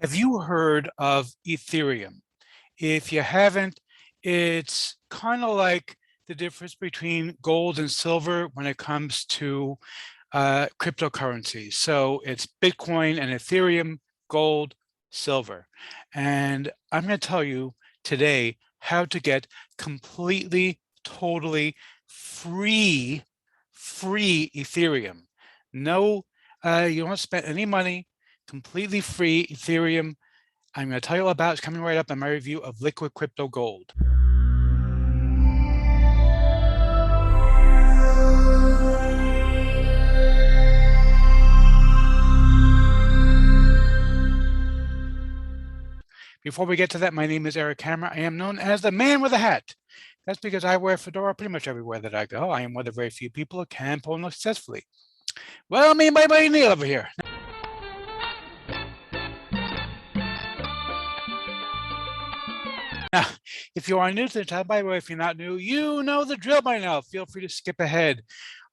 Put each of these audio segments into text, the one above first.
Have you heard of Ethereum? If you haven't, it's kind of like the difference between gold and silver when it comes to cryptocurrency. So it's Bitcoin and Ethereum, gold, silver. And I'm going to tell you today how to get completely, totally free Ethereum. No, you don't spend any money, completely free Ethereum. I'm going to tell you all about it. It's coming right up in my review of liquid crypto gold. Before we get to that, my name is Eric Hammer. I am known as the man with a hat. That's because I wear a fedora pretty much everywhere that I go. I am one of the very few people who can pull them successfully. Well, me and my buddy Neil over here. Now, if you are new to the channel, by the way, if you're not new, you know the drill by now. Feel free to skip ahead.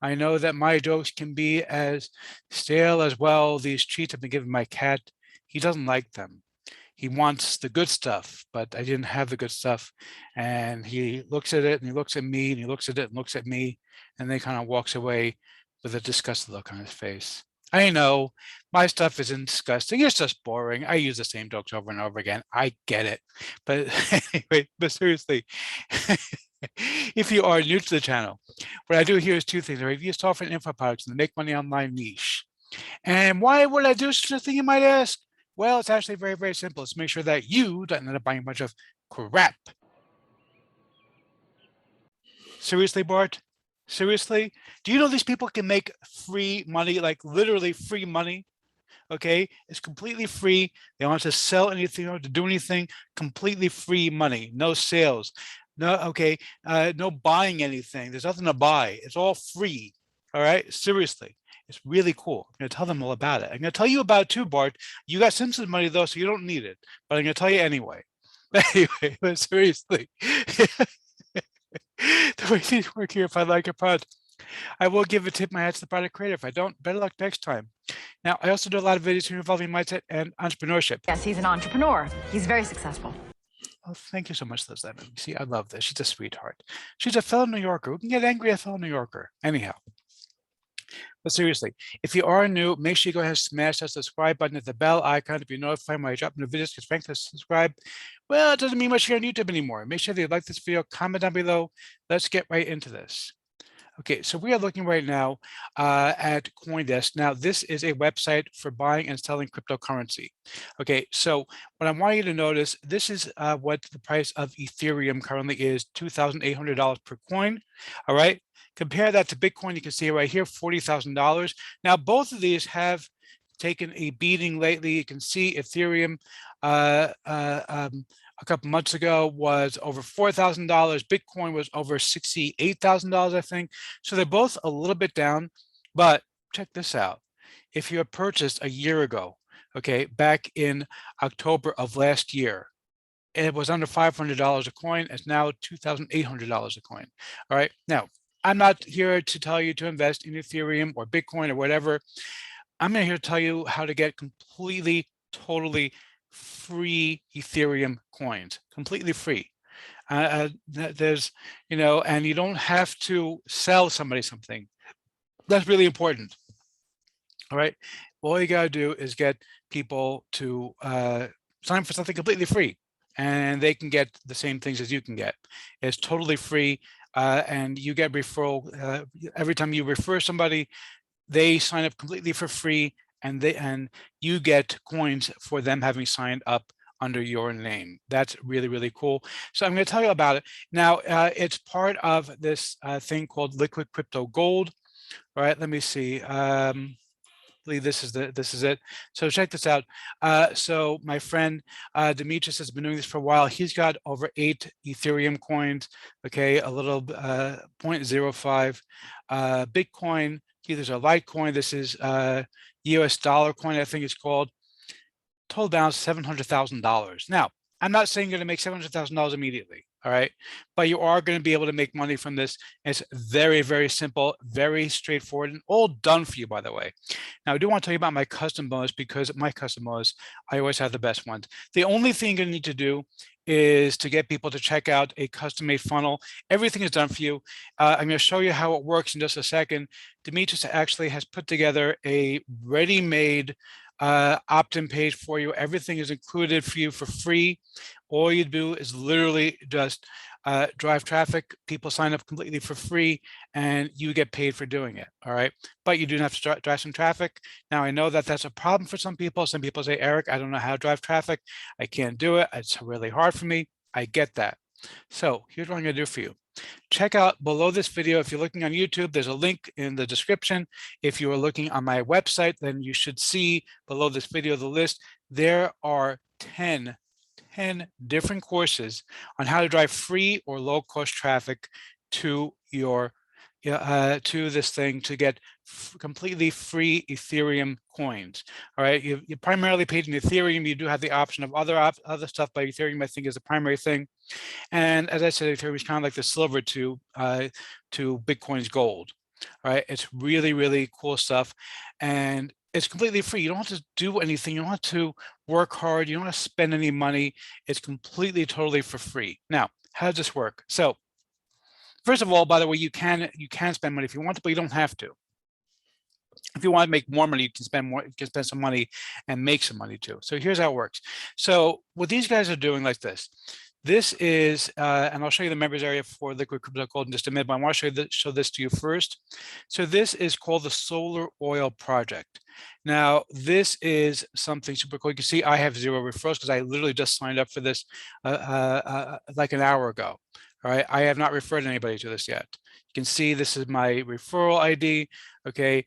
I know that my jokes can be as stale as well. These treats I've been giving my cat, he doesn't like them. He wants the good stuff, but I didn't have the good stuff. And he looks at it and he looks at me and he looks at it and looks at me, and then kind of walks away with a disgusted look on his face. I know my stuff isn't disgusting. It's just boring. I use the same jokes over and over again. I get it. But anyway, but seriously, if you are new to the channel, what I do here is two things. I review software and info products in the make money online niche. And why would I do such a thing, you might ask? Well, it's actually very, very simple. It's to make sure that you don't end up buying a bunch of crap. Seriously, Bart? Seriously? Do you know these people can make free money, like literally free money? Okay, it's completely free. They don't have to sell anything or to do anything. Completely free money, no sales, no no buying anything. There's nothing to buy. It's all free. All right, seriously, it's really cool. I'm going to tell them all about it. I'm going to tell you about it too, Bart. You got Simpsons money though, so you don't need it. But I'm going to tell you anyway. Anyway, but seriously, the way things work here, if I like a product, I will give a tip my hat to the product creator. If I don't, better luck next time. Now, I also do a lot of videos involving mindset and entrepreneurship. Yes, he's an entrepreneur. He's very successful. Oh, thank you so much, Liz Lemon. See, I love this. She's a sweetheart. She's a fellow New Yorker. Who can get angry at a fellow New Yorker? Anyhow. But seriously, if you are new, make sure you go ahead and smash that subscribe button at the bell icon to be notified when I drop new videos, because frankly, subscribe, well, it doesn't mean much here on YouTube anymore. Make sure that you like this video, comment down below. Let's get right into this. Okay, so we are looking right now at Coindesk. Now, this is a website for buying and selling cryptocurrency. Okay, so what I want you to notice, this is what the price of Ethereum currently is, $2,800 per coin. All right, compare that to Bitcoin. You can see right here, $40,000. Now, both of these have taken a beating lately. You can see Ethereum a couple months ago was over $4,000. Bitcoin was over $68,000, I think. So they're both a little bit down, but check this out. If you had purchased a year ago, okay, back in October of last year, it was under $500 a coin. It's now $2,800 a coin. All right. Now, I'm not here to tell you to invest in Ethereum or Bitcoin or whatever. I'm here to tell you how to get completely, totally free Ethereum coins, completely free. There's, and you don't have to sell somebody something. That's really important. All right. All you got to do is get people to sign for something completely free, and they can get the same things as you can get. It's totally free, and you get referral. Every time you refer somebody, they sign up completely for free, and you get coins for them having signed up under your name. That's really, really cool. So I'm going to tell you about it. Now, it's part of this thing called liquid crypto gold. All right, let me see. I believe this is it. So check this out. So my friend Demetrius has been doing this for a while. He's got over 8 Ethereum coins. Okay, a little 0.05 Bitcoin. There's a Litecoin. This is US dollar coin, I think it's called. Total balance $700,000. Now, I'm not saying you're going to make $700,000 immediately. All right, but you are going to be able to make money from this. It's very, very simple, very straightforward, and all done for you, by the way. Now, I do want to tell you about my custom bonus, because my custom bonus, I always have the best ones. The only thing you need to do is to get people to check out a custom-made funnel. Everything is done for you. I'm going to show you how it works in just a second. Demetrius actually has put together a ready-made opt-in page for you. Everything is included for you for free. All you do is literally just drive traffic. People sign up completely for free, and you get paid for doing it. All right, but you do have to drive some traffic. Now, I know that that's a problem for some people. Some people say, Eric, I don't know how to drive traffic. I can't do it. It's really hard for me. I get that. So here's what I'm going to do for you. Check out below this video. If you're looking on YouTube, there's a link in the description. If you are looking on my website, then you should see below this video the list. There are 10 different courses on how to drive free or low-cost traffic to your to this thing to get completely free Ethereum coins. All right, you primarily paid in Ethereum. You do have the option of other stuff, but Ethereum, I think, is the primary thing. And as I said, Ethereum is kind of like the silver to Bitcoin's gold. All right, it's really, really cool stuff, and it's completely free. You don't have to do anything. You don't have to work hard. You don't have to spend any money. It's completely, totally for free. Now, how does this work? So, first of all, by the way, you can spend money if you want to, but you don't have to. If you want to make more money, you can spend more. You can spend some money and make some money too. So here's how it works. So what these guys are doing like this. This is, and I'll show you the members area for Liquid Crypto Gold in just a minute, but I want to show this to you first. So this is called the Solar Oil Project. Now, this is something super cool. You can see I have 0 referrals because I literally just signed up for this like an hour ago. All right, I have not referred anybody to this yet. You can see this is my referral ID. Okay,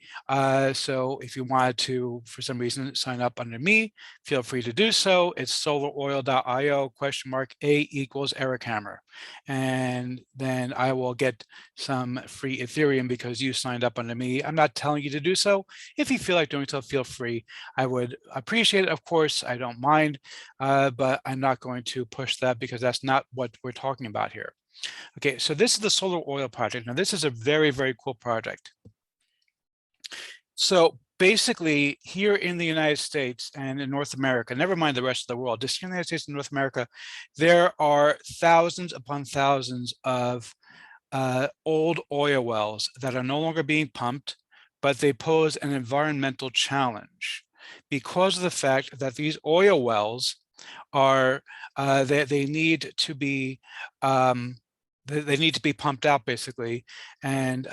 so if you wanted to, for some reason, sign up under me, feel free to do so. It's solaroil.io !A equals Eric Hammer. And then I will get some free Ethereum because you signed up under me. I'm not telling you to do so. If you feel like doing so, feel free. I would appreciate it, of course. I don't mind, but I'm not going to push that because that's not what we're talking about here. Okay, so this is the Solar Oil Project. Now, this is a very, very cool project. So basically, here in the United States and in North America, never mind the rest of the world, just here in the United States and North America, there are thousands upon thousands of old oil wells that are no longer being pumped, but they pose an environmental challenge because of the fact that these oil wells are, they need to be they need to be pumped out basically, and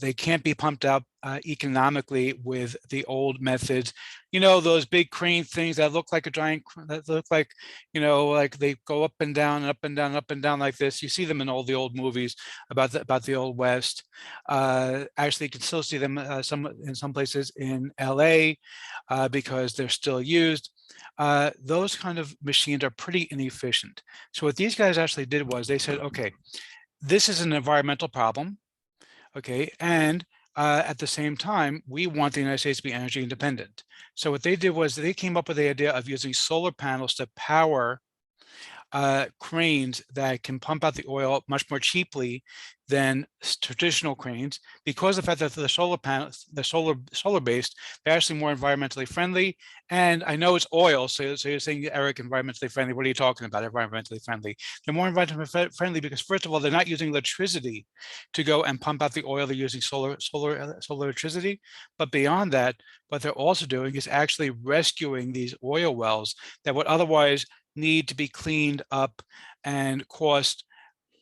they can't be pumped out economically with the old methods. You know, those big crane things that look like a giant, that look like, you know, like they go up and down, up and down, up and down like this. You see them in all the old movies about the Old West. Actually, you can still see them in some places in LA because they're still used. Those kind of machines are pretty inefficient. So what these guys actually did was they said, okay, this is an environmental problem, okay, and at the same time, we want the United States to be energy independent. So what they did was they came up with the idea of using solar panels to power cranes that can pump out the oil much more cheaply than traditional cranes, because of the fact that the solar panels, the solar based, they're actually more environmentally friendly. And I know it's oil, so you're saying, Eric, environmentally friendly. What are you talking about? Environmentally friendly? They're more environmentally friendly because, first of all, they're not using electricity to go and pump out the oil. They're using solar electricity. But beyond that, what they're also doing is actually rescuing these oil wells that would otherwise need to be cleaned up and cost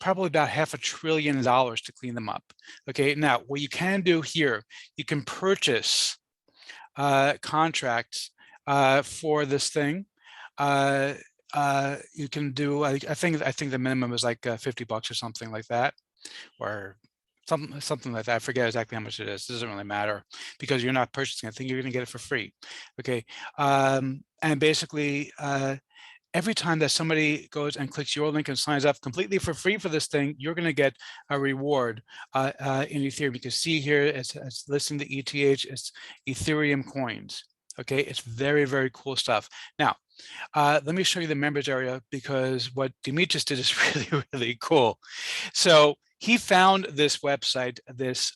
probably about $500 billion to clean them up. Okay, now what you can do here, you can purchase contracts for this thing. You can do, I think the minimum is like $50 or something like that, or something like that. I forget exactly how much it is. It doesn't really matter because you're not purchasing it. I think you're going to get it for free. Okay, and basically, every time that somebody goes and clicks your link and signs up completely for free for this thing, you're going to get a reward in Ethereum. You can see here it's listing the ETH, it's Ethereum coins. Okay, it's very, very cool stuff. Now, Let me show you the members area because what Demetrius did is really, really cool. So he found this website, this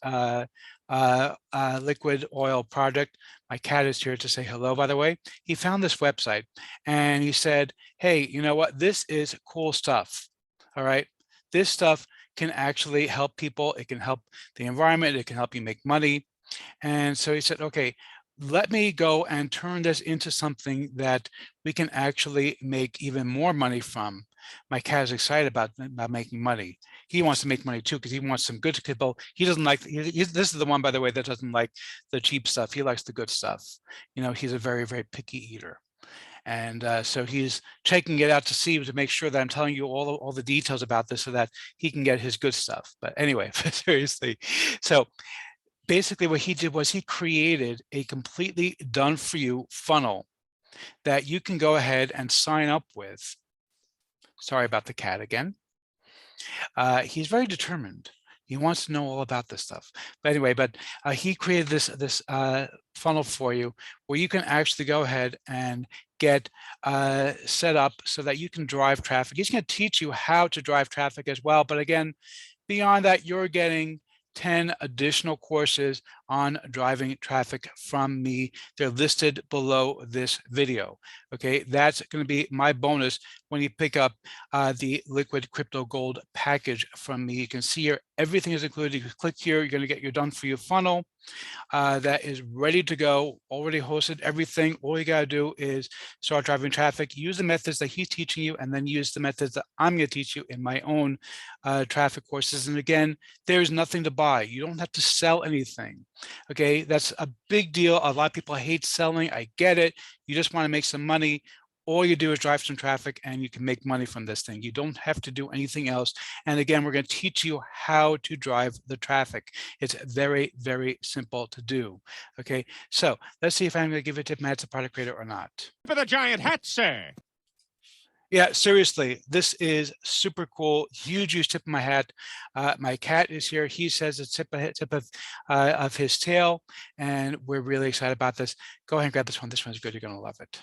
liquid oil project. My cat is here to say hello, by the way. He found this website and he said, hey, you know what? This is cool stuff. All right. This stuff can actually help people. It can help the environment. It can help you make money. And so he said, okay, let me go and turn this into something that we can actually make even more money from. My cat is excited about making money. He wants to make money too because he wants some good people. He doesn't like, this is the one, by the way, that doesn't like the cheap stuff. He likes the good stuff. You know, he's a very, very picky eater. And so he's checking it out to see, to make sure that I'm telling you all the details about this so that he can get his good stuff. But anyway, seriously. So basically what he did was he created a completely done for you funnel that you can go ahead and sign up with. Sorry about the cat again. He's very determined. He wants to know all about this stuff. But anyway, he created this funnel for you where you can actually go ahead and get set up so that you can drive traffic. He's going to teach you how to drive traffic as well. But again, beyond that, you're getting 10 additional courses on driving traffic from me. They're listed below this video. Okay, that's going to be my bonus when you pick up the liquid crypto gold package from me. You can see here everything is included. You click here, you're going to get your done for you funnel that is ready to go, already hosted everything. All you got to do is start driving traffic, use the methods that he's teaching you, and then use the methods that I'm going to teach you in my own traffic courses. And again, there's nothing to buy. You don't have to sell anything. Okay, that's a big deal. A lot of people hate selling. I get it. You just want to make some money. All you do is drive some traffic and you can make money from this thing. You don't have to do anything else. And again, we're going to teach you how to drive the traffic. It's very, very simple to do. Okay, so let's see if I'm going to give a tip, Matt, as a product creator or not. For the giant hat, sir. Yeah, seriously, this is super cool. Huge tip of my hat. My cat is here. He says it's tip of his tail, and we're really excited about this. Go ahead and grab this one. This one's good. You're going to love it.